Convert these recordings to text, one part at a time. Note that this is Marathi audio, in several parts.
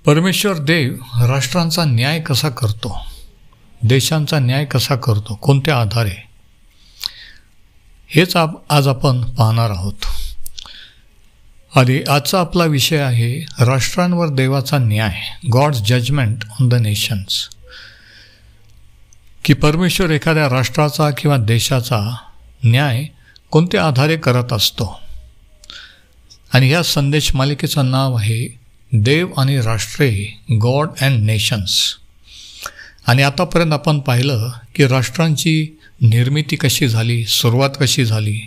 परमेश्वर देव राष्ट्रांचा न्याय कसा करतो, देशांचा न्याय कसा करतो, कोणत्या आधारे, हेच आज आपण पाहणार आहोत. आणि आजचा आपला विषय आहे राष्ट्रांवर देवाचा न्याय, God's judgement on the nations. की परमेश्वर एखाद्या राष्ट्राचा किंवा देशाचा न्याय कोणत्या आधारे करत असतो. आणि ह्या संदेश मालिकेचं नाव आहे देव आणि राष्ट्रे, गॉड अँड नेशन्स. आणि आतापर्यंत आपण पाहिलं की राष्ट्रांची निर्मिती कशी झाली, सुरुवात कशी झाली,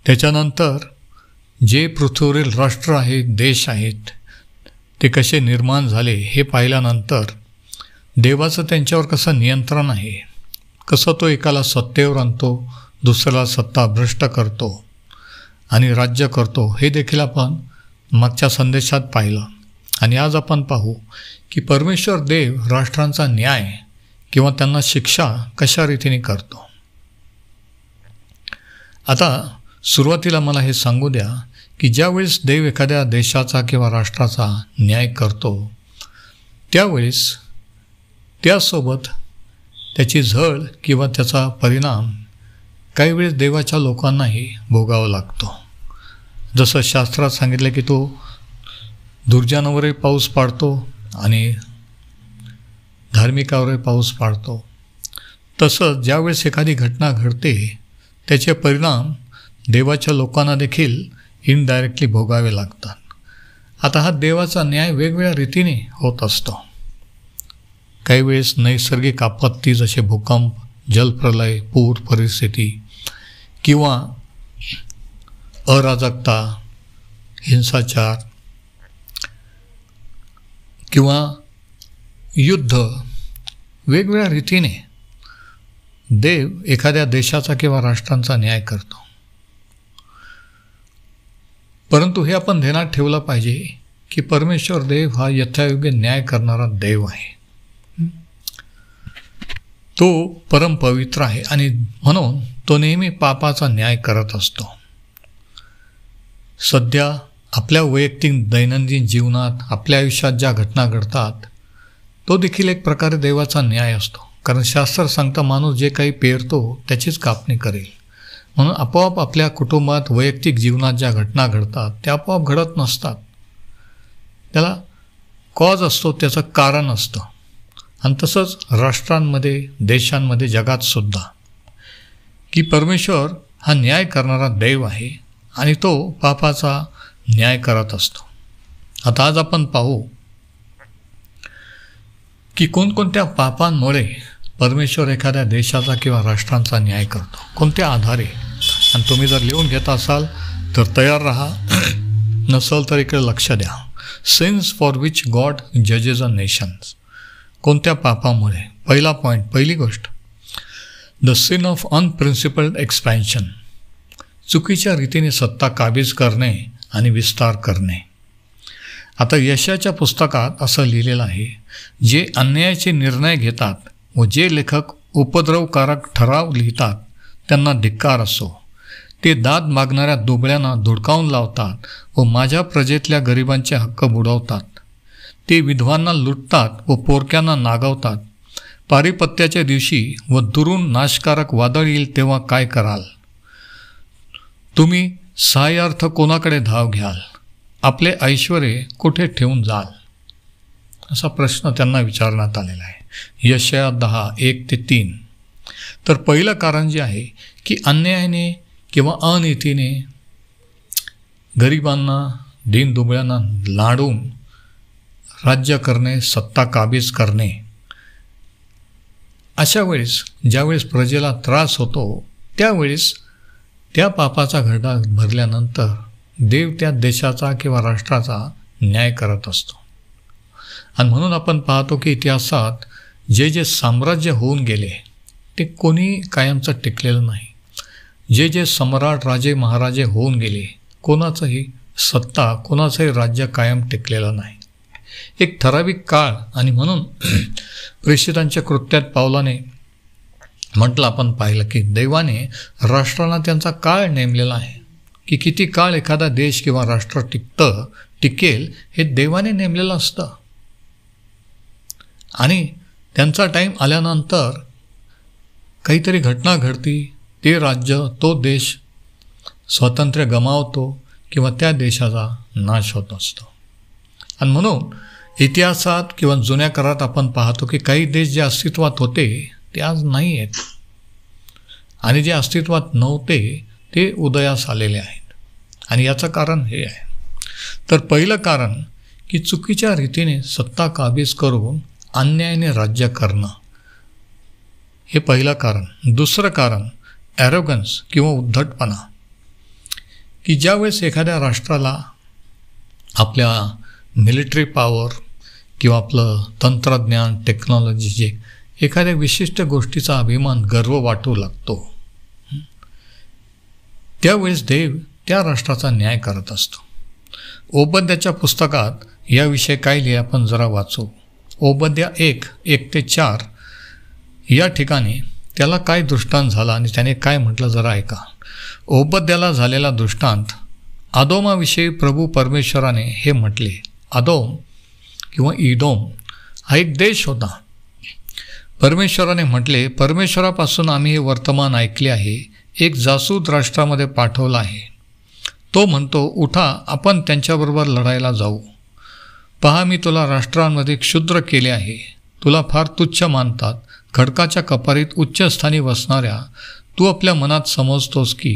त्याच्यानंतर जे पृथ्वीवरील राष्ट्र आहेत, देश आहेत, ते कसे निर्माण झाले हे पाहिल्यानंतर देवाचं त्यांच्यावर कसं नियंत्रण आहे, कसं तो एकाला सत्तेवर आणतो, दुसऱ्याला सत्ता भ्रष्ट करतो आणि राज्य करतो, हे देखील आपण मागच्या संदेशात पाहिलं. आणि आज आपण पाहू की परमेश्वर देव राष्ट्रांचा न्याय किंवा त्यांना शिक्षा कशा रीतीने करतो. आता सुरुवातीला मला हे सांगू द्या की ज्यावेळेस देव एखाद्या देशाचा किंवा राष्ट्राचा न्याय करतो त्यावेळेस त्यासोबत त्याची झळ किंवा त्याचा परिणाम काही वेळेस देवाच्या लोकांनाही भोगावा लागतो. जसं शास्त्रात सांगितलं की तो दुर्जनावरही पाऊस पाडतो आणि धार्मिकावरही पाऊस पाडतो, तसंच ज्यावेळेस एखादी घटना घडते त्याचे परिणाम देवाच्या लोकांना देखील इनडायरेक्टली भोगावे लागतात. आता हा देवाचा न्याय वेगवेगळ्या रीतीने होत असतो. काही वेळेस नैसर्गिक आपत्ती जसे भूकंप, जलप्रलय, पूर परिस्थिती किंवा अराजकता, हिंसाचार किंवा युद्ध, वेगवेगळ्या रीतीने देव एखाद्या देशाचा किंवा राष्ट्रांचा न्याय करतो. परंतु हे आपण ध्यानात ठेवलं पाहिजे की परमेश्वर देव हा यथायोग्य न्याय करणारा देव आहे. तो परमपवित्र आहे आणि म्हणून तो नेहमी पापाचा न्याय करत असतो. सध्या आपल्या वैयक्तिक दैनंदिन जीवनात आपल्या आयुष्यात ज्या घटना घडतात तो देखील एक प्रकारे देवाचा न्याय असतो. कारण शास्त्र सांगतं माणूस जे काही पेरतो त्याचीच कापणी करेल. म्हणून आपोआप आपल्या कुटुंबात वैयक्तिक जीवनात ज्या घटना घडतात त्या आपोआप घडत नसतात. त्याला कॉज असतो, त्याचं कारण असतं. आणि तसंच राष्ट्रांमध्ये, देशांमध्ये, जगातसुद्धा की परमेश्वर हा न्याय करणारा देव आहे आणि तो पापाचा न्याय करत असतो. आता आज आपण पाहू की कोणकोणत्या पापांमुळे परमेश्वर एखाद्या देशाचा किंवा राष्ट्रांचा न्याय करतो, कोणत्या आधारे. आणि तुम्ही जर लिहून घेत असाल तर तयार राहा, नसेल तर इकडे लक्ष द्या. सिन्स फॉर विच गॉड जजेस अ नेशन्स. कोणत्या पापामुळे. पहिला पॉईंट, पहिली गोष्ट, द सिन ऑफ अनप्रिन्सिपल्ड एक्सपॅन्शन. चुकीच्या रीतीने सत्ता काबीज करणे आणि विस्तार करणे. आता यशाच्या पुस्तकात असं लिहिलेलं आहे, जे अन्यायाचे निर्णय घेतात व जे लेखक उपद्रवकारक ठराव लिहितात त्यांना धिक्कार असो. ते दाद मागणाऱ्या दुबळ्यांना धुडकावून लावतात व माझ्या प्रजेतल्या गरिबांचे हक्क बुडवतात. ते विधवांना लुटतात व पोरक्यांना नागवतात. पारिपत्याच्या दिवशी व दुरून नाशकारक वादळ येईल तेव्हा काय कराल. तुम्ही सहाय्यार्थ कोणाकडे धाव घ्याल. आपले ऐश्वर्य कुठे ठेवून जाल. असा प्रश्न त्यांना विचारण्यात आलेला आहे. यशया 10:1-3. तर पहिलं कारण जे आहे की अन्यायाने किंवा अनितीने गरिबांना, दीनदुबळ्यांना लाडून राज्य करणे, सत्ता काबीज करणे. अशा वेळेस ज्यावेळेस प्रजेला त्रास होतो त्यावेळेस त्या पापाचा घडा भरल्यानंतर देव त्या देशाचा किंवा राष्ट्राचा न्याय करत असतो. आणि म्हणून आपण पाहतो की इतिहासात जे जे साम्राज्य होऊन गेले ते कोणी कायमचं टिकलेलं नाही. जे जे सम्राट, राजे, महाराजे होऊन गेले, कोणाचंही सत्ता, कोणाचंही राज्य कायम टिकलेलं नाही. एक ठराविक काळ. आणि म्हणून प्रेषितांच्या कृत्यात पावलाने म्हटलं, आपण पाहिलं की देवाने राष्ट्रांना त्यांचा काळ नेमलेला आहे की किती काळ एखादा देश किंवा राष्ट्र टिकतं टिकेल हे देवाने नेमलेलं असतं. आणि त्यांचा टाईम आल्यानंतर काहीतरी घटना घडती, ते राज्य, तो देश स्वातंत्र्य गमावतो किंवा त्या देशाचा नाश होत असतो. आणि म्हणून इतिहासात किंवा जुन्या काळात आपण पाहतो की काही देश जे अस्तित्वात होते ते आज नाही आहेत, आणि जे अस्तित्वात नव्हते ते उदयास आलेले आहेत. आणि याचं कारण हे आहे. तर पहिलं कारण की चुकीच्या रीतीने सत्ता काबीज करून अन्यायाने राज्य करणं, हे पहिलं कारण. दुसरं कारण ॲरोगन्स किंवा उद्धटपणा, की ज्यावेळेस एखाद्या राष्ट्राला आपल्या मिलिटरी पॉवर किंवा आपलं तंत्रज्ञान, टेक्नॉलॉजीचे एखाद्या विशिष्ट गोष्टीचा अभिमान, गर्व वाटू लागतो, त्यावेळेस देव त्या राष्ट्राचा न्याय करत असतो. ओबद्याच्या पुस्तकात याविषयी काय लिहिले आपण जरा वाचू. ओबद्या 1:1-4 या ठिकाणी त्याला काय दृष्टांत झाला आणि त्याने काय म्हटलं जरा ऐका. ओबद्याला झालेला दृष्टांत. अदोमाविषयी प्रभू परमेश्वराने हे म्हटले. अदोम किंवा इदोम हा एक देश होता. परमेश्वराने म्हटले, परमेश्वरापासून आम्ही हे वर्तमान ऐकले आहे, एक जासूद राष्ट्रामध्ये पाठवला आहे. तो म्हणतो, उठा, आपण त्यांच्याबरोबर लढायला जाऊ. पहा, मी तुला राष्ट्रांमध्ये क्षुद्र केले आहे. तुला फार तुच्छ मानतात. खडकाच्या कपारीत उच्च स्थानी बसणाऱ्या तू आपल्या मनात समजतोस की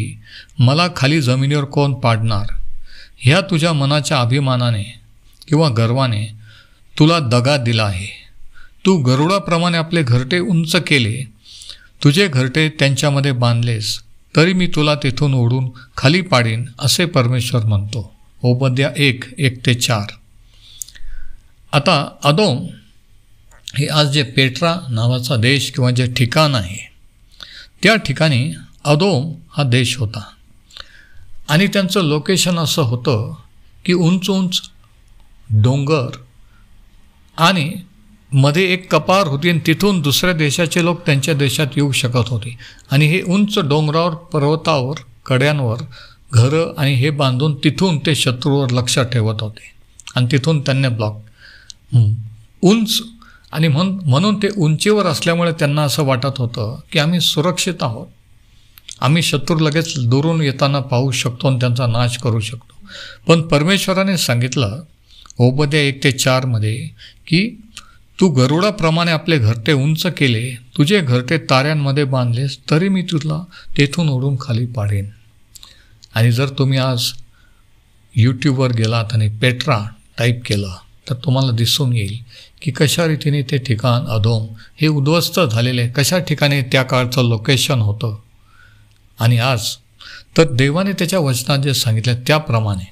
मला खाली जमिनीवर कोण पाडणार. ह्या तुझ्या मनाच्या अभिमानाने किंवा गर्वाने तुला दगा दिला आहे. तू गरुडाप्रमाणे आपले घरटे उंच केले, तुझे घरटे त्यांच्यामध्ये बांधलेस, तरी मी तुला तेथून ओढून खाली पाडीन, असे परमेश्वर म्हणतो. ओबद्या 1:1-4. आता अदोम हे आज जे पेट्रा नावाचा देश किंवा जे ठिकाण आहे, त्या ठिकाणी अदोम हा देश होता. आणि त्यांचं लोकेशन असं होतं की उंच उंच डोंगर आणि मध्ये एक कपार होती, आणि तिथून दुसऱ्या देशाचे लोक त्यांच्या देशात येऊ शकत होते. आणि हे उंच डोंगरावर, पर्वतावर, कड्यांवर घरं आणि हे बांधून तिथून ते शत्रूवर लक्ष ठेवत होते. आणि तिथून त्यांनी ब्लॉक उंच, आणि म्हणून ते उंचीवर असल्यामुळे त्यांना असं वाटत होतं की आम्ही सुरक्षित आहोत, आम्ही शत्रू लगेच दुरून येताना पाहू शकतो आणि त्यांचा नाश करू शकतो. पण परमेश्वराने सांगितलं ओबद्या 1:4 मध्ये की तू गरुडाप्रमाणे आपले घरटे उंच केले, तुझे घरटे ताऱ्यांमध्ये बांधलेस, तरी मी तुला तेथून ओढून खाली पाडेन. आणि जर तुम्ही आज यूट्यूबवर गेलात आणि पेट्रा टाईप केलं तर तुम्हाला दिसून येईल की कशा रीतीने ते ठिकाण अदोम हे उद्ध्वस्त झालेले, कशा ठिकाणी त्या काळचं लोकेशन होतं. आणि आज तर देवाने त्याच्या वचनात जे सांगितलं त्याप्रमाणे.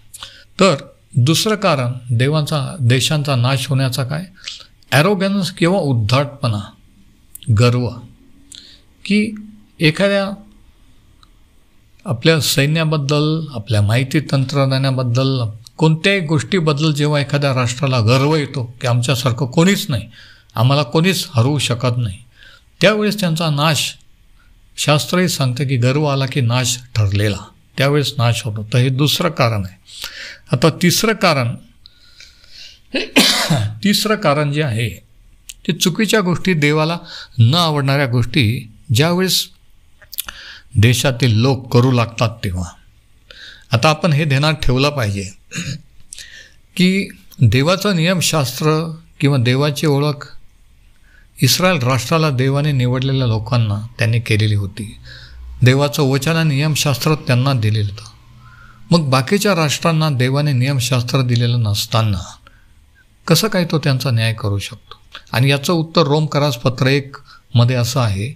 तर दुसरं कारण देशांचा नाश होण्याचा काय, ॲरोगन्स किंवा उद्धटपणा, गर्व, की एखाद्या आपल्या सैन्याबद्दल, आपल्या माहिती तंत्रज्ञानाबद्दल, कोणत्याही गोष्टीबद्दल जेव्हा एखाद्या राष्ट्राला गर्व येतो की आमच्यासारखं कोणीच नाही, आम्हाला कोणीच हरवू शकत नाही, त्यावेळेस त्यांचा नाश, शास्त्रही सांगतं की गर्व आला की नाश ठरलेला, त्यावेळेस नाश होतो. तर हे दुसरं कारण आहे. आता तिसरं कारण जे आहे ते चुकीच्या गोष्टी, देवाला न आवडणाऱ्या गोष्टी ज्यावेळेस देशातील लोक करू लागतात तेव्हा. आता आपण हे ध्यानात ठेवलं पाहिजे की देवाचं नियमशास्त्र किंवा देवाची ओळख इस्रायल राष्ट्राला देवाने निवडलेल्या लोकांना त्यांनी केलेली होती. देवाचं वचन आणि नियमशास्त्र त्यांना दिलेलं होतं. मग बाकीच्या राष्ट्रांना देवाने नियमशास्त्र दिलेलं नसताना कसं काय तो त्यांचा न्याय करू शकतो. आणि याचं उत्तर रोमकरासपत्र 1 मध्ये असं आहे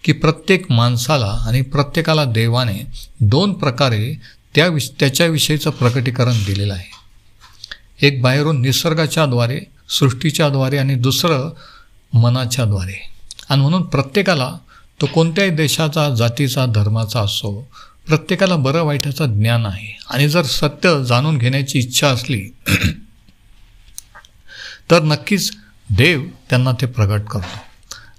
की प्रत्येक माणसाला आणि प्रत्येकाला देवाने 2 प्रकारे त्याच्याविषयीचं प्रकटीकरण दिलेलं आहे. एक बाहेरून निसर्गाच्या द्वारे, सृष्टीच्या द्वारे, आणि दुसरं मनाच्या द्वारे. आणि म्हणून प्रत्येकाला, तो कोणत्याही देशाचा, जातीचा, धर्माचा असो, प्रत्येकाला बरं वाईटाचं ज्ञान आहे. आणि जर सत्य जाणून घेण्याची इच्छा असली तर नक्कीच देव त्यांना ते प्रगट करतो.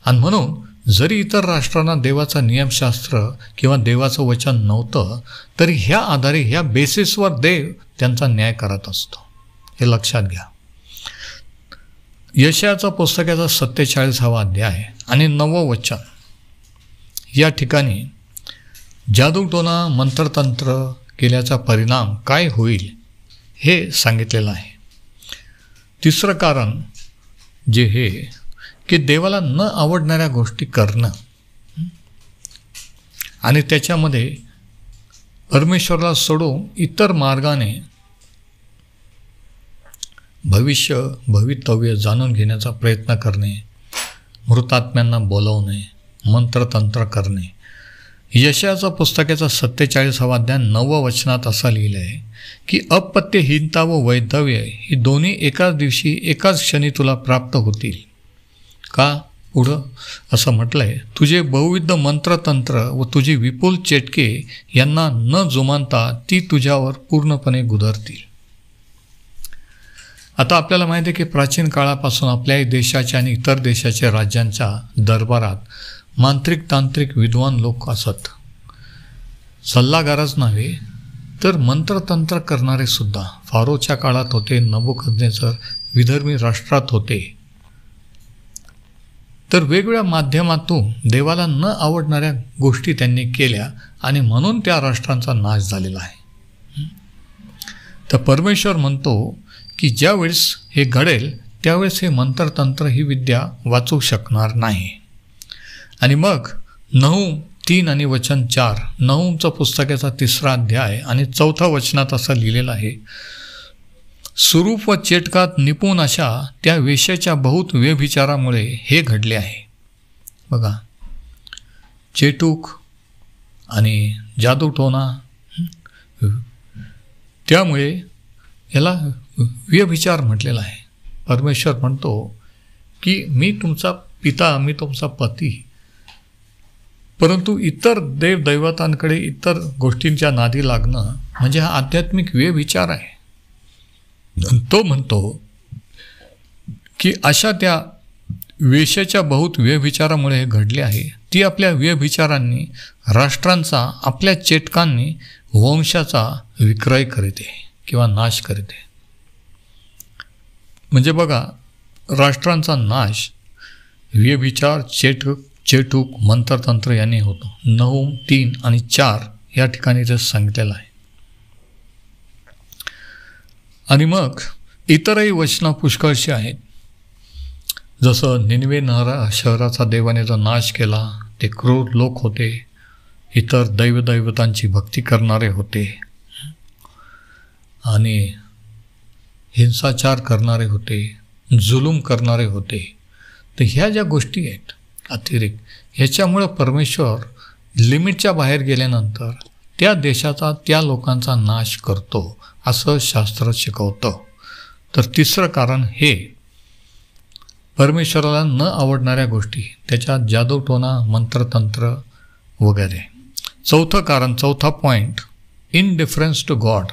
आणि म्हणून जरी इतर राष्ट्रांना देवाचं नियमशास्त्र किंवा देवाचं वचन नव्हतं, तरी ह्या आधारे, ह्या बेसिसवर देव त्यांचा न्याय करत असतो. हे लक्षात घ्या. यशायाच्या पुस्तकाचा 47वा अध्याय आणि 9वं वचन या ठिकाणी जादूटोणा मंत्रतंत्र केल्याचा परिणाम काय होईल हे सांगितलेलं आहे. तिसरं कारण जे हे की देवाला न आवडणाऱ्या गोष्टी करणं आणि त्याच्यामध्ये परमेश्वराला सोडून इतर मार्गाने भवितव्य जाणून घेण्याचा प्रयत्न करणे, मृतात्म्यांना बोलवणे, मंत्रतंत्र करणे. यशायाच्या पुस्तकाचा 47वा अध्याय 9व्या वचनात असं लिहिलं आहे की अपत्यहीनता व वैधव्य ही दोन्ही एकाच दिवशी एकाच क्षणी तुला प्राप्त होतील. का? पुढं असं म्हटलं आहे, तुझे बहुविध मंत्रतंत्र व तुझी विपुल चेटके यांना न जुमानता ती तुझ्यावर पूर्णपणे गुदरतील. आता आपल्याला माहिती आहे की प्राचीन काळापासून आपल्याही देशाच्या आणि इतर देशाच्या राज्यांच्या दरबारात मांत्रिक तांत्रिक विद्वान लोक असत. सल्लागारच नव्हे तर मंत्रतंत्र करणारे सुद्धा फारोच्या काळात होते. नबुकदनेस्सर विधर्मी राष्ट्रात होते. तर वेगवेगळ्या माध्यमातून देवाला न आवडणाऱ्या गोष्टी त्यांनी केल्या आणि म्हणून त्या राष्ट्रांचा नाश झालेला आहे. तर परमेश्वर म्हणतो की ज्यावेळेस हे घडेल त्यावेळेस हे मंत्रतंत्र ही विद्या वाचू शकणार नाही. आणि मग नहूम 3 आणि वचन 4 नहूमचं पुस्तकाचा 3रा अध्याय आणि 4थ्या वचनात असं लिहिलेलं आहे, सुरूप व चेटकात निपुण अशा त्या वेश्याच्या बहुत व्यभिचारामुळे हे घडले आहे. बघा, चेटूक आणि जादूटोणा त्यामुळे याला व्यभिचार म्हटलेला आहे. परमेश्वर म्हणतो की मी तुमचा पिता, मी तुमचा पती, परंतु इतर देवदैवतांकडे इतर गोष्टींच्या नादी लागणं म्हणजे हा आध्यात्मिक व्यभिचार आहे. तो म्हणतो की अशा त्या वेश्याच्या बहुत व्यभिचारामुळे हे घडले आहे. ती आपल्या व्यभिचारांनी राष्ट्रांचा, आपल्या चेटकांनी वंशाचा विक्रय करते किंवा नाश करते. म्हणजे बघा, राष्ट्रांचा नाश व्यभिचार, चेटूक, मंत्रतंत्र यांनी होतो. नहूम 3 आणि 4 या ठिकाणी ते सांगितलेलं आहे. आणि मग इतरही वचनं पुष्कळशी आहेत. जसं निनवे शहराचा देवाने जो नाश केला, ते क्रूर लोक होते, इतर दैवदैवतांची भक्ती करणारे होते आणि हिंसाचार करणारे होते, जुलूम करणारे होते. तर ह्या ज्या गोष्टी आहेत अतिरेक, ह्याच्यामुळं परमेश्वर लिमिटच्या बाहेर गेल्यानंतर त्या देशाचा, त्या लोकांचा नाश करतो असं शास्त्र शिकवतं. तर तिसरं कारण हे परमेश्वराला न आवडणाऱ्या गोष्टी, त्याच्यात जादूटोणा, मंत्रतंत्र वगैरे. चौथं कारण, चौथा पॉईंट, इनडिफरन्स टू गॉड,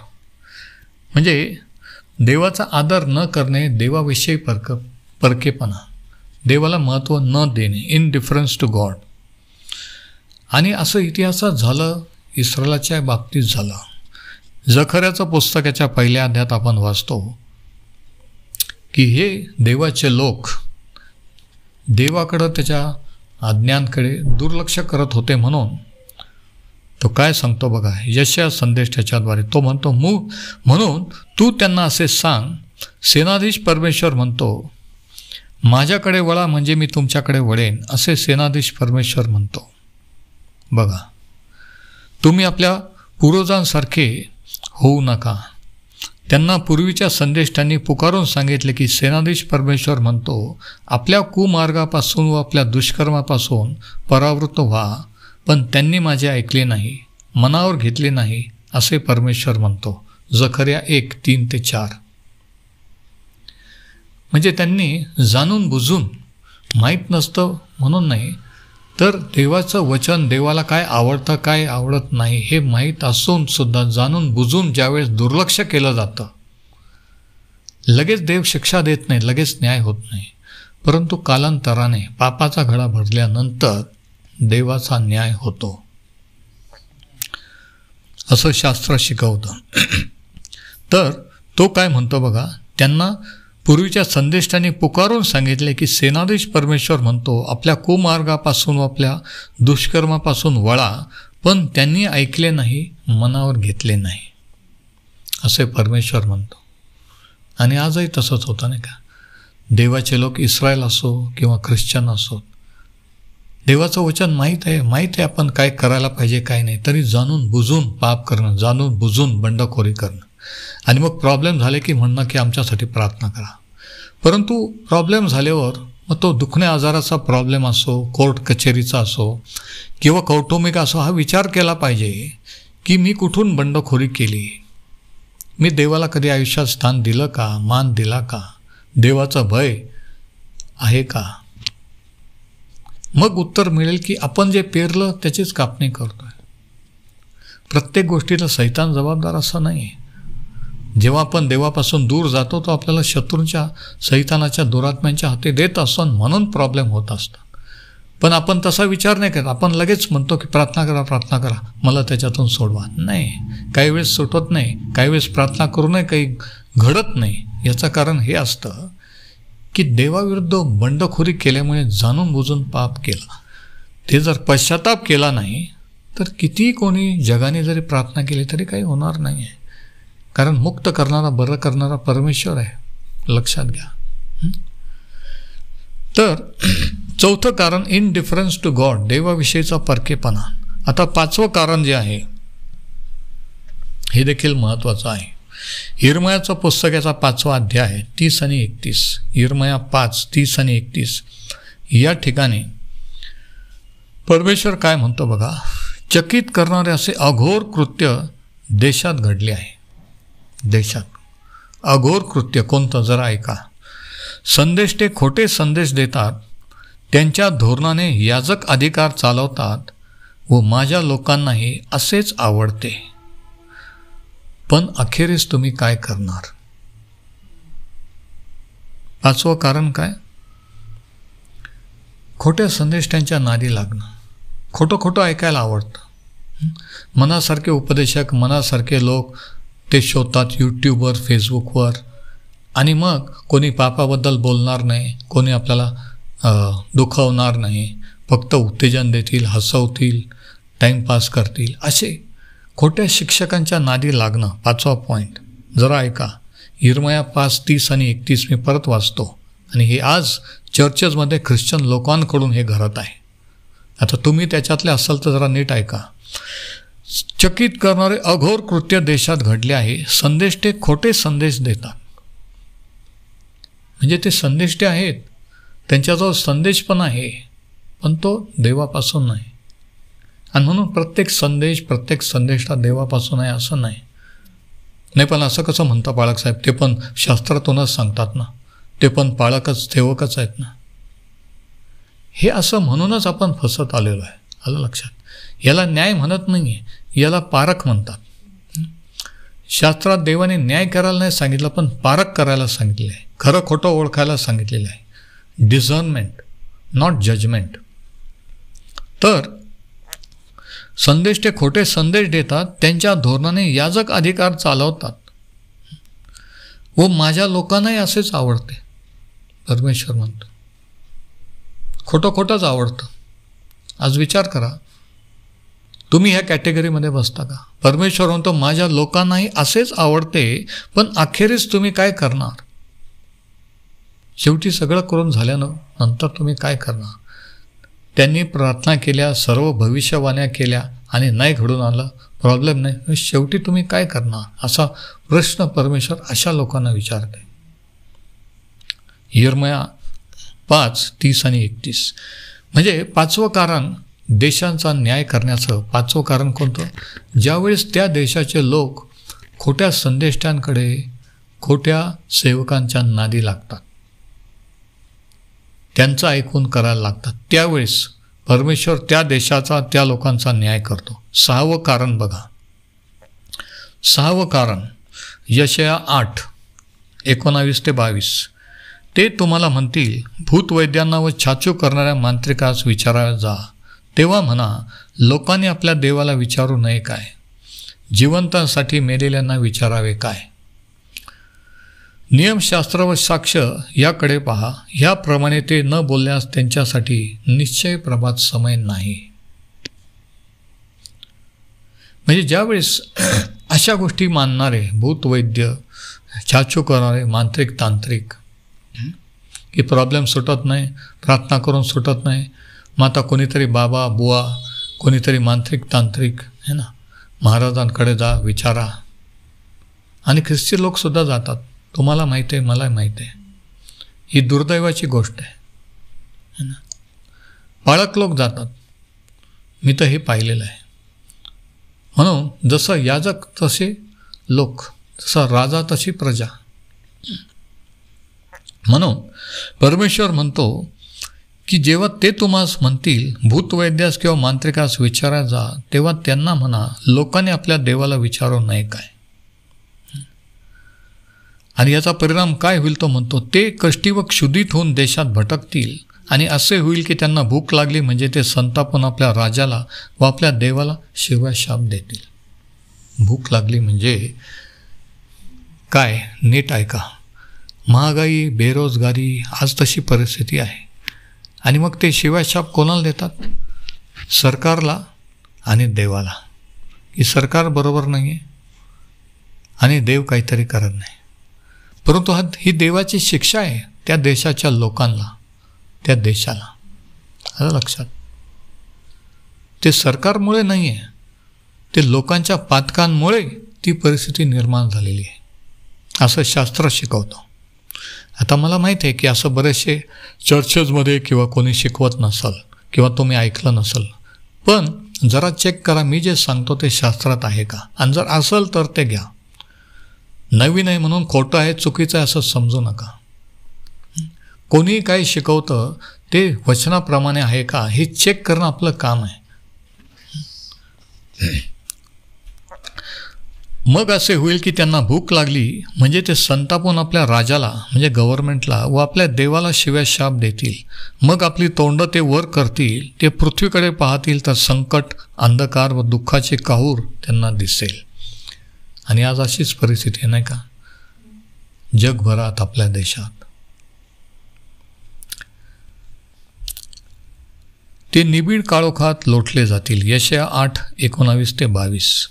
म्हणजे देवाचा आदर न करणे, देवाविषयी परकेपणा, देवाला महत्त्व न देणे, इनडिफरन्स टू गॉड. आणि असं इतिहासात झालं, इस्रायलाच्या बाबतीत झालं. जखर्याचं पुस्तकाच्या 1ल्या अध्यायात आपण वाचतो की हे देवाचे लोक देवाकडं, त्याच्या आज्ञांकडे दुर्लक्ष करत होते. म्हणून तो काय सांगतो बघा, यशाया संदेश त्याच्याद्वारे तो म्हणतो, म्हणून तू त्यांना असे सांग, सेनाधीश परमेश्वर म्हणतो, माझ्याकडे वळा म्हणजे मी तुमच्याकडे वळेन, असे सेनाधीश परमेश्वर म्हणतो. बघा, तुम्ही आपल्या पूर्वजांसारखे होऊ नका. त्यांना पूर्वीच्या संदेष्टांनी पुकारून सांगितले की सेनाधीश परमेश्वर म्हणतो, आपल्या कुमार्गापासून व आपल्या दुष्कर्मापासून परावृत्त व्हा, पण त्यांनी माझे ऐकले नाही, मनावर घेतले नाही, असे परमेश्वर म्हणतो. जखर्या 1:3-4. म्हणजे त्यांनी जाणून बुजून, माहीत नसतं म्हणून नाही, तर देवाचं वचन, देवाला काय आवडतं काय आवडत नाही हे माहीत असून सुद्धा जाणून बुजून ज्यावेळेस दुर्लक्ष केलं जातं, लगेच देव शिक्षा देत नाही, लगेच न्याय होत नाही, परंतु कालांतराने पापाचा घडा भरल्यानंतर देवाचा न्याय होतो असं शास्त्र शिकवतं. तर तो काय म्हणतो बघा, त्यांना पूर्वीच्या संदेष्टांनी पुकारून सांगितले की सेनाधीश परमेश्वर म्हणतो आपल्या कुमार्गापासून व आपल्या दुष्कर्मापासून वळा, पण त्यांनी ऐकले नाही, मनावर घेतले नाही असे परमेश्वर म्हणतो. आणि आजही तसंच होतं नाही का. देवाचे लोक इस्रायल असो किंवा ख्रिश्चन असो, देवाचं वचन माहीत आहे आपण काय करायला पाहिजे काय नाही, तरी जाणून बुजून पाप करणं, जाणून बुजून बंडखोरी करणं, आणि मग प्रॉब्लेम झाले की म्हणणं की आमच्यासाठी प्रार्थना करा. परंतु प्रॉब्लेम झाल्यावर मग तो दुखण्या आजाराचा प्रॉब्लेम असो, कोर्ट कचेरीचा असो किंवा कौटुंबिक असो, हा विचार केला पाहिजे की मी कुठून बंडखोरी केली, मी देवाला कधी आयुष्यात स्थान दिलं का, मान दिला का, देवाचा भय आहे का. मग उत्तर मिळेल की आपण जे पेरलं त्याचीच कापणी करतोय. प्रत्येक गोष्टीला सैतान जबाबदार असं नाही. जेव्हा आपण देवापासून दूर जातो तो आपल्याला शत्रूंच्या, सैतानाच्या, दुरात्म्यांच्या हाती देत असतो, म्हणून प्रॉब्लेम होत असतात. पण आपण तसा विचार नाही करत. आपण लगेच म्हणतो की प्रार्थना करा मला त्याच्यातून सोडवा. नाही, काही वेळेस सुटत नाही, काही वेळेस प्रार्थना करूनही काही घडत नाही. याचं कारण हे असतं की देवाविरुद्ध बंडखोरी केल्यामुळे जाणून बुजून पाप केला. ते जर पश्चाताप केला नाही तर कितीही कोणी जगाने जरी प्रार्थना केली तरी काही होणार नाही आहे. कारण मुक्त करणारा, बरं करणारा परमेश्वर आहे, लक्षात घ्या. तर चौथं कारण इनडिफरन्स टू गॉड, देवाविषयीचा परकेपणा. आता पाचवं कारण जे आहे हे देखील महत्त्वाचं आहे. यिर्मयाचं पुस्तकाचा 5वा अध्याय 30 आणि 31, यिर्मया 5, 30 आणि 31 या ठिकाणी परमेश्वर काय म्हणतो बघा. चकित करणारे असे अघोर कृत्य देशात घडले आहे. देशात अघोर कृत्य कोणतं, जरा ऐका. संदेष्टे खोटे संदेश देतात, त्यांच्या धोरणाने याजक अधिकार चालवतात व माझ्या लोकांनाही असेच आवडते. पण अखेरीस तुम्ही काय करणार. पाचवं कारण काय, खोट्या संदेष्टांच्या नादी लागणं. खोटं ऐकायला आवडतं. मनासारखे उपदेशक, मनासारखे लोक ते शोधतात यूट्यूबवर, फेसबुकवर, आणि मग कोणी पापाबद्दल बोलणार नाही, कोणी आपल्याला दुखावणार नाही, फक्त उत्तेजन देतील, हसवतील, टाईमपास करतील, असे खोट्या शिक्षकांच्या नादी लागणं. 5वा पॉईंट जरा ऐका. यिर्मया 5, 30 आणि 31 मी परत वाचतो, आणि हे आज चर्चेसमध्ये ख्रिश्चन लोकांकडून हे घडत आहे. आता तुम्ही त्याच्यातले असाल तर जरा नीट ऐका. चकित करणारे अघोर कृत्य देशात घडले आहे. संदेष्टे खोटे संदेश देतात. म्हणजे ते संदेष्टे आहेत, त्यांच्याजवळ संदेश पण आहे, पण तो देवापासून नाही. आणि म्हणून प्रत्येक संदेश हा देवापासून आहे असं नाही. पण असं कसं म्हणता बाळकसाहेब, ते पण शास्त्रातूनच सांगतात ना, ते पण पाळकच सेवकच आहेत ना. हे असं म्हणूनच आपण फसत आलेलो आहे. आलं लक्षात. याला न्याय म्हणत नाही आहे, याला पारख म्हणतात. शास्त्रात देवाने न्याय करायला नाही सांगितलं, पण पारख करायला सांगितले आहे. खरं खोटं ओळखायला सांगितलेलं आहे. डिझर्नमेंट, नॉट जजमेंट. तर संदेष्टे खोटे संदेश देतात, त्यांच्या धोरणाने याजक अधिकार चालवतात व माझ्या लोकांनाही असेच आवडते. परमेश्वर म्हणतो खोटंच आवडतं. आज विचार करा, तुम्ही ह्या कॅटेगरीमध्ये बसता का. परमेश्वर म्हणतो माझ्या लोकांनाही असेच आवडते, पण अखेरीस तुम्ही काय करणार. शेवटी सगळं करून झाल्यानंतर तुम्ही काय करणार. त्यांनी प्रार्थना केल्या, सर्व भविष्यवाण्या केल्या, आणि नाही घडून आलं, प्रॉब्लेम नाही, शेवटी तुम्ही काय करणार, असा प्रश्न परमेश्वर अशा लोकांना विचारते. यिर्मया 5, 30 आणि 31. म्हणजे 5वं कारण देशांचा न्याय करण्याचं. 5वं कारण कोणतं, ज्यावेळेस त्या देशाचे लोक खोट्या संदेष्टांकडे, खोट्या सेवकांच्या नादी लागतात, त्यांचं ऐकून करायला लागतात, त्यावेळेस परमेश्वर त्या देशाचा, त्या लोकांचा न्याय करतो. 6वं कारण बघा. 6वं कारण यशया 8, 19 ते 22. ते तुम्हाला म्हणतील, भूतवैद्यांना व छाछू करणाऱ्या मांत्रिकास विचारायला जा. तेव्हा म्हणा, लोकांनी आपल्या देवाला विचारू नये काय, जिवंतांसाठी मेलेल्यांना विचारावे काय. नियमशास्त्र व साक्ष याकडे पहा. ह्याप्रमाणे ते न बोलल्यास त्यांच्यासाठी निश्चय प्रभात समय नाही. म्हणजे ज्यावेळेस अशा गोष्टी मानणारे भूतवैद्य, छाछू करणारे मांत्रिक तांत्रिक, की प्रॉब्लेम सुटत नाही, प्रार्थना करून सुटत नाही, मग आता कोणीतरी बाबा बुवा, कोणीतरी मांत्रिक तांत्रिक है ना, महाराजांकडे जा विचारा. आणि ख्रिस्ती लोकसुद्धा जातात. तुम्हाला माहीत आहे, मला माहीत आहे. ही दुर्दैवाची गोष्ट आहे ना. पाळक लोक जातात. मी तर हे पाहिलेलं आहे. म्हणून जसं याजक तसे लोक, जसा राजा तशी प्रजा. म्हणून परमेश्वर म्हणतो की जेव्हा ते तुम्हास म्हणतील भूतवैद्यास किंवा मांत्रिकास विचारा जा, तेव्हा त्यांना म्हणा लोकांनी आपल्या देवाला विचारू नये काय. आणि याचा परिणाम काय होईल तो म्हणतो, ते कष्टी व क्षुधित होऊन देशात भटकतील. आणि असे होईल की त्यांना भूक लागली म्हणजे ते संतापून आपल्या राजाला व आपल्या देवाला शिव्या शाप देतील. भूक लागली म्हणजे काय, नीट ऐका. महागाई, बेरोजगारी, आज तशी परिस्थिती आहे. आणि मग ते शिव्या शाप कोणाला देतात? सरकारला आणि देवाला. की सरकार बरोबर नाही आहे आणि देव काहीतरी करत नाही. परंतु ही देवाची शिक्षा आहे त्या देशाच्या लोकांना, त्या देशाला. आलं लक्षात? ते सरकारमुळे नाही आहे, ते लोकांच्या पातकांमुळे ती परिस्थिती निर्माण झालेली आहे, असं शास्त्र शिकवतं. आता मला माहीत आहे की असं बरेचसे चर्चेसमध्ये किंवा कोणी शिकवत नसल किंवा तुम्ही ऐकलं नसल, पण जरा चेक करा मी जे सांगतो ते शास्त्रात आहे का. आणि जर असेल तर ते घ्या. नवीन आहे म्हणून खोटं आहे, चुकीचं आहे असं समजू नका. कोणी काही शिकवतं ते वचनाप्रमाणे आहे का हे चेक करणं आपलं काम आहे. मग असे होईल की त्यांना भूक लागली म्हणजे ते संतापून आपल्या राजाला म्हणजे गव्हर्नमेंटला व आपल्या देवाला शिव्या शाप देतील. मग आपली तोंड ते वर करतील, ते पृथ्वीकडे पाहतील तर संकट, अंधकार व दुःखाचे काहूर त्यांना दिसेल. आणि आज अशीच परिस्थिती आहे नाही का जगभरात, आपल्या देशात. ते निबिड काळोखात लोटले जातील. यशया 8:19-22.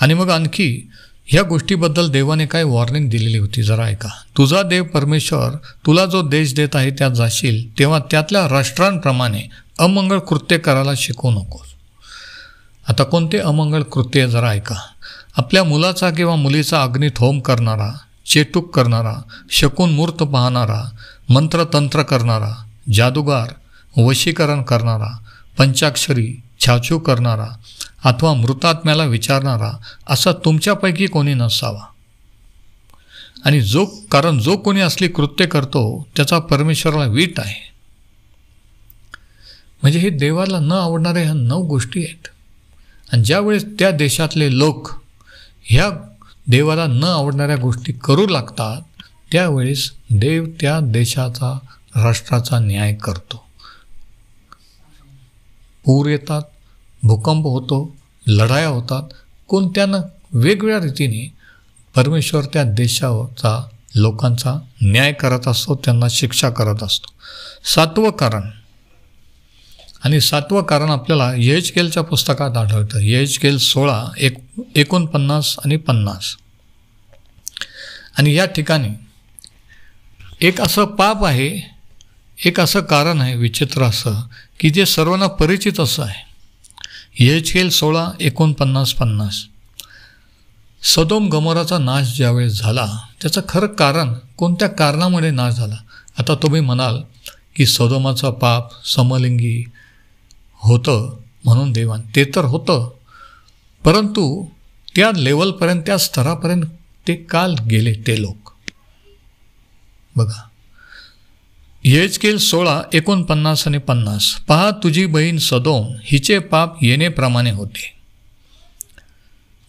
आणि मग आणखी ह्या गोष्टीबद्दल देवाने काय वॉर्निंग दिलेली होती जरा ऐका. तुझा देव परमेश्वर तुला जो देश देत आहे त्यात जाशील तेव्हा त्यातल्या राष्ट्रांप्रमाणे अमंगळ कृत्य करायला शिकवू नकोस. आता कोणते अमंगळ कृत्य जरा ऐका. आपल्या मुलाचा किंवा मुलीचा अग्नीत होम करणारा, चेटूक करणारा, शकून मूर्त पाहणारा, मंत्रतंत्र करणारा, जादूगार, वशीकरण करणारा, पंचाक्षरी, छाछू करणारा अथवा मृतात्म्याला विचारणारा असा तुमच्यापैकी कोणी नसावा. आणि कारण जो कोणी असली कृत्य करतो त्याचा परमेश्वराला वीट आहे. म्हणजे हे देवाला न आवडणारे ह्या 9 गोष्टी आहेत. आणि ज्यावेळेस त्या देशातले लोक ह्या देवाला न आवडणाऱ्या गोष्टी करू लागतात त्यावेळेस देव त्या देशाचा, राष्ट्राचा न्याय करतो. पूर येतात, भूकंप होतो, लढाया होतात, कोणत्यानं वेगवेगळ्या रीतीने परमेश्वर त्या देशाचा, लोकांचा न्याय करत असतो, त्यांना शिक्षा करत असतो. 7वं कारण. आणि 7वं कारण आपल्याला यहेजकेलच्या पुस्तकात आढळतं. यहेजकेल 16:49 आणि 50. आणि या ठिकाणी एक असं पाप आहे, एक असं कारण आहे विचित्र असं की जे सर्वांना परिचित असं आहे. यहेजकेल 16:49-50. सदोम गमोराचा नाश ज्यावेळेस झाला त्याचं खरं कारण, कोणत्या कारणामुळे नाश झाला. आता तुम्ही म्हणाल की सदोमाचं पाप समलिंगी होतं म्हणून देवान, ते तर होतं, परंतु त्या लेवलपर्यंत, त्या स्तरापर्यंत ते काल गेले ते लोक. बघा यहेजकेल 16:49 आणि 50. पहा तुझी बहीण सदोम, हिचे पाप येणेप्रमाणे होते.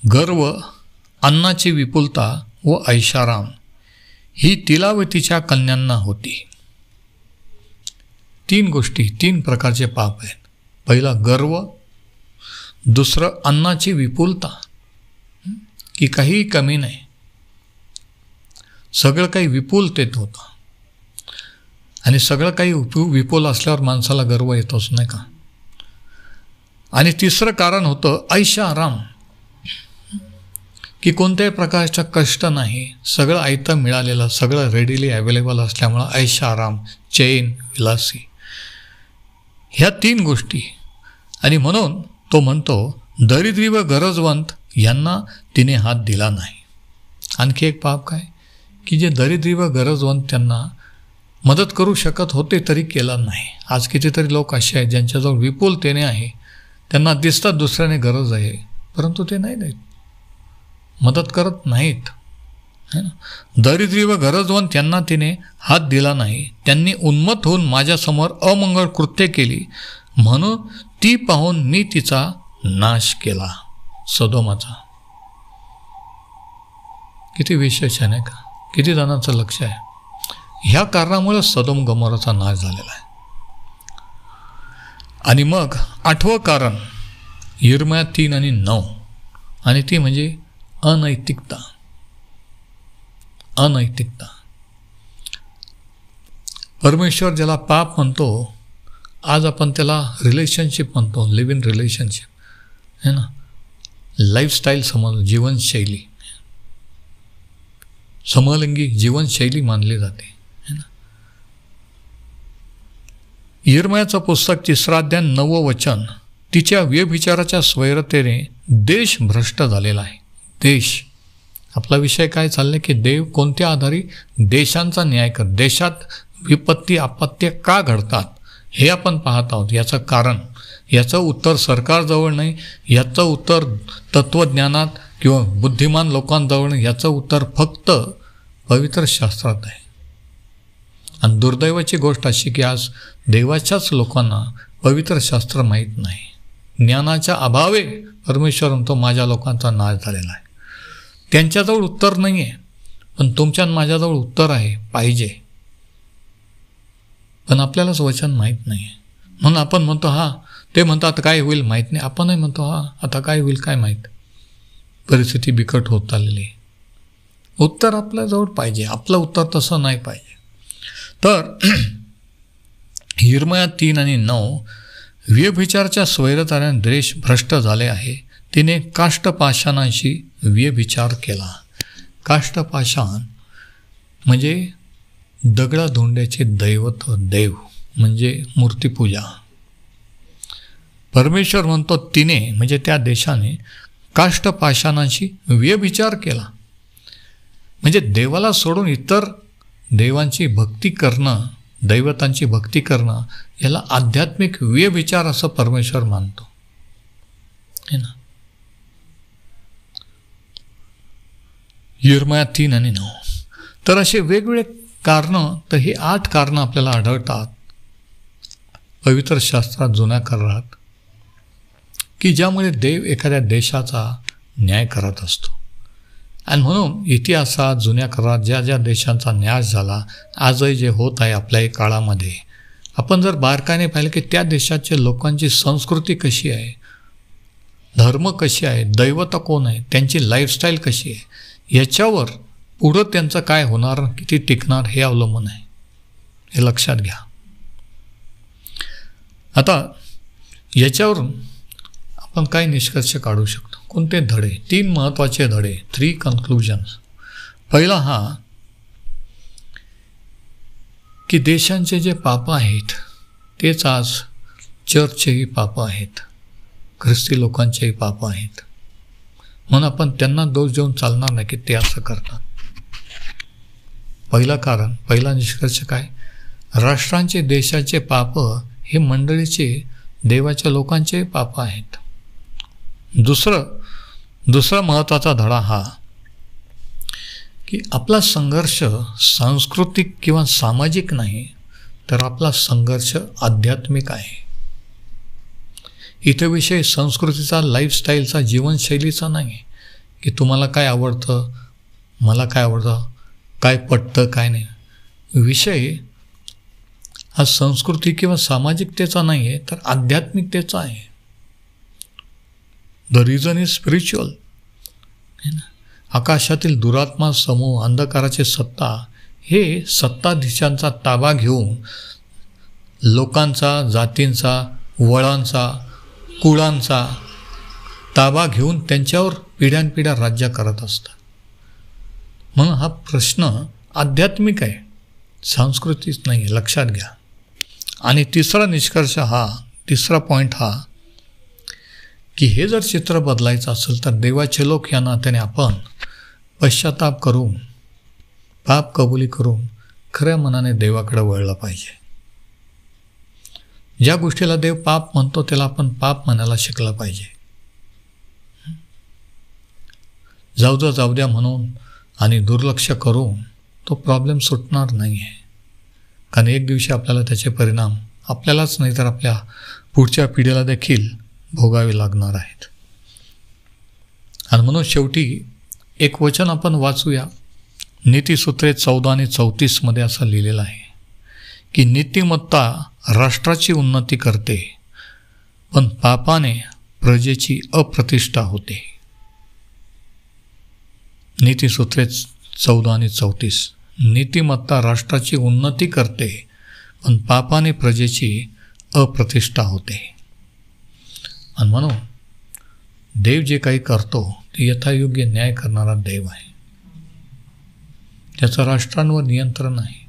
गर्व, अन्नाची विपुलता व ऐशाराम ही तिला व तिच्या कन्यांना होती. 3 गोष्टी, 3 प्रकारचे पाप आहेत. पहिला गर्व, दुसरं अन्नाची विपुलता की काहीही कमी नाही, सगळं काही विपुलतेत होतं. आणि सगळं काही विपुल असल्यावर माणसाला गर्व येतोच, नाही का. आणि तिसरं कारण होतं ऐशा आराम, की कोणत्याही प्रकारचा कष्ट नाही, सगळं आयतं मिळालेलं, सगळं रेडिली अवेलेबल असल्यामुळं ऐशा आराम, चैन, विलासी, ह्या 3 गोष्टी. आणि म्हणून तो म्हणतो दरिद्री व गरजवंत यांना तिने हात दिला नाही. आणखी एक पाप काय, की जे दरिद्री व गरजवंत त्यांना मदत करू शकत होते तरी केला नाही. आज कितीतरी लोक असे आहेत ज्यांच्याजवळ विपुलतेने आहे, त्यांना दिसतात दुसऱ्याने गरज आहे, परंतु ते नाही देत, मदत करत नाहीत, है ना. दरिद्री व गरजवंत यांना तिने हात दिला नाही. त्यांनी उन्मत्त होऊन माझ्यासमोर अमंगळ कृत्य केली, म्हणून ती पाहून मी तिचा नाश केला. सदोमाचा किती विशेष आहे, नाही का. किती जणांचं लक्ष आहे. ह्या कारणामुळे सदोम गमोराचा नाश झालेला आहे. आणि मग 8वं कारण यिर्मया 3 आणि 9, आणि ती म्हणजे अनैतिकता. अनैतिकता, परमेश्वर ज्याला पाप म्हणतो, आज आपण त्याला रिलेशनशिप म्हणतो, लिव्ह इन रिलेशनशिप, है ना. लाईफस्टाईल समज, जीवनशैली, समलिंगी जीवनशैली मानली जाते, है ना. यिर्मयाचं पुस्तक 3 अध्याय 9 वचन, तिच्या व्यभिचाराच्या स्वैरतेने देश भ्रष्ट झालेला आहे. देश, आपला विषय काय चाललाय, की देव कोणत्या आधारे देशांचा न्याय कर, देशात विपत्ती आपत्त्या का घडतात हे आपण पाहत आहोत. याचं कारण, याचं उत्तर सरकारजवळ नाही, याचं उत्तर तत्त्वज्ञानात किंवा बुद्धिमान लोकांजवळ नाही, याचं उत्तर फक्त पवित्र शास्त्रात आहे. आणि दुर्दैवाची गोष्ट अशी की आज देवाच्याच लोकांना पवित्र शास्त्र माहीत नाही. ज्ञानाच्या अभावे परमेश्वर म्हणतो माझ्या लोकांचा नाश झालेला आहे. त्यांच्याजवळ उत्तर नाही आहे, पण तुमच्या माझ्याजवळ उत्तर आहे, पाहिजे, पण आपल्यालाच वचन माहीत नाही आहे. म्हणून आपण म्हणतो हां, ते म्हणतात काय होईल माहीत नाही, आपणही म्हणतो हां आता काय होईल काय माहीत. परिस्थिती बिकट होत चाललेली आहे. उत्तर आपल्याजवळ पाहिजे, आपलं उत्तर तसं नाही पाहिजे. तर यिर्मया 3 आणि 9, व्यभिचाराच्या स्वैरताने देश भ्रष्ट झाले आहे. तिने काष्ठपाषाणांशी व्यभिचार केला. काष्ठपाषाण म्हणजे दगडाधोंड्याचे दैवत, देव म्हणजे मूर्तीपूजा. परमेश्वर म्हणतो तिने म्हणजे त्या देशाने काष्ठपाषाणांशी व्यभिचार केला. म्हणजे देवाला सोडून इतर देवांची भक्ती करणं, दैवतांची भक्ती करणं, याला आध्यात्मिक व्यभिचार असं परमेश्वर मानतो, है ना. यिर्मया 3 आणि 9. तर असे वेगवेगळे कारणं, तर हे 8 कारणं आपल्याला आढळतात पवित्र शास्त्रात, जुन्या करारात, की ज्यामुळे देव एखाद्या देशाचा न्याय करत असतो. आणि म्हणून इतिहासात, जुन्या करारात ज्या ज्या देशांचा न्यास झाला, आजही जे होत आहे आपल्याही काळामध्ये, आपण जर बारकाईने पाहिलं की त्या देशाच्या लोकांची संस्कृती कशी आहे, धर्म कशी आहे, दैवता कोण आहे, त्यांची लाईफस्टाईल कशी आहे, याच्यावर पुढं त्यांचं काय होणार, किती टिकणार हे अवलंबून आहे. हे लक्षात घ्या. आता याच्यावरून आपण काय निष्कर्ष काढू शकतो, कोणते धडे, 3 महत्त्वाचे धडे, 3 कन्क्लुजन्स. पहिला हा की देशांचे जे पाप आहेत तेच आज चर्चचेही पाप आहेत, ख्रिस्ती लोकांचेही पाप आहेत. म्हणून आपण त्यांना दोष देऊन चालणार नाही की ते असं करतात. पहिलं कारण, पहिला निष्कर्ष काय, राष्ट्रांचे, देशाचे पाप हे मंडळीचे, देवाच्या लोकांचे पाप आहेत. दुसरा महत्त्वाचा धडा हा की आपला संघर्ष सांस्कृतिक किंवा सामाजिक नाही, तर आपला संघर्ष आध्यात्मिक आहे. इथे विषय संस्कृतीचा, लाईफस्टाईलचा, जीवनशैलीचा नाही की तुम्हाला काय आवडतं, मला काय आवडतं, काय पटतं, काय नाही. विषय हा संस्कृती किंवा सामाजिकतेचा नाही आहे, तर आध्यात्मिकतेचा आहे. द रिझन इज स्पिरिच्युअल, है ना. आकाशातील दुरात्मा समूह, अंधकाराची सत्ता, हे सत्ताधीशांचा ताबा घेऊन लोकांचा, जातींचा, वळांचा, कुळांचा ताबा घेऊन त्यांच्यावर पिढ्यानपिढ्या राज्य करत असतात. म्हणून हा प्रश्न आध्यात्मिक आहे, सांस्कृतिक नाही आहे, लक्षात घ्या. आणि तिसरा निष्कर्ष हा, तिसरा पॉईंट हा, की हे जर चित्र बदलायचं असेल तर देवाचे लोक या नात्याने आपण पश्चाताप करून, पाप कबुली करून खऱ्या मनाने देवाकडे वळलं पाहिजे. ज्या गोष्टीला देव पाप म्हणतो त्याला आपण पाप म्हणायला शिकला पाहिजे. जाऊ द्या म्हणून आणि दुर्लक्ष करून तो प्रॉब्लेम सुटणार नाही आहे. कारण एक दिवशी आपल्याला त्याचे परिणाम आपल्यालाच नाही तर आपल्या पुढच्या पिढीला देखील भोगावे लागणार आहेत. आणि म्हणून शेवटी एक वचन आपण वाचूया. नीतिसूत्रे 14 आणि 34 असं लिहिलेलं आहे की नीतिमत्ता राष्ट्राची उन्नती करते, पण पापाने प्रजेची अप्रतिष्ठा होते. नीतिसूत्रे 14 आणि 34. नीतिमत्ता राष्ट्राची उन्नती करते, पण पापाने प्रजेची अप्रतिष्ठा होते. आणि म्हणून देव जे काही करतो ते यथायोग्य न्याय करणारा देव आहे. त्याचं राष्ट्रांवर नियंत्रण आहे.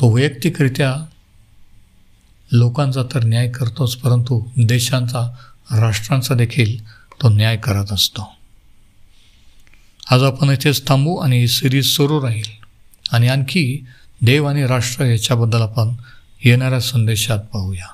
तो वैयक्तिकरित्या लोकांचा तर न्याय करतोच, परंतु देशांचा, राष्ट्रांचा देखील तो न्याय करत असतो. आज आपण इथेच थांबू आणि ही सिरीज सुरू राहील आणि आणखी देव आणि राष्ट्र याच्याबद्दल आपण येणाऱ्या संदेशात पाहूया.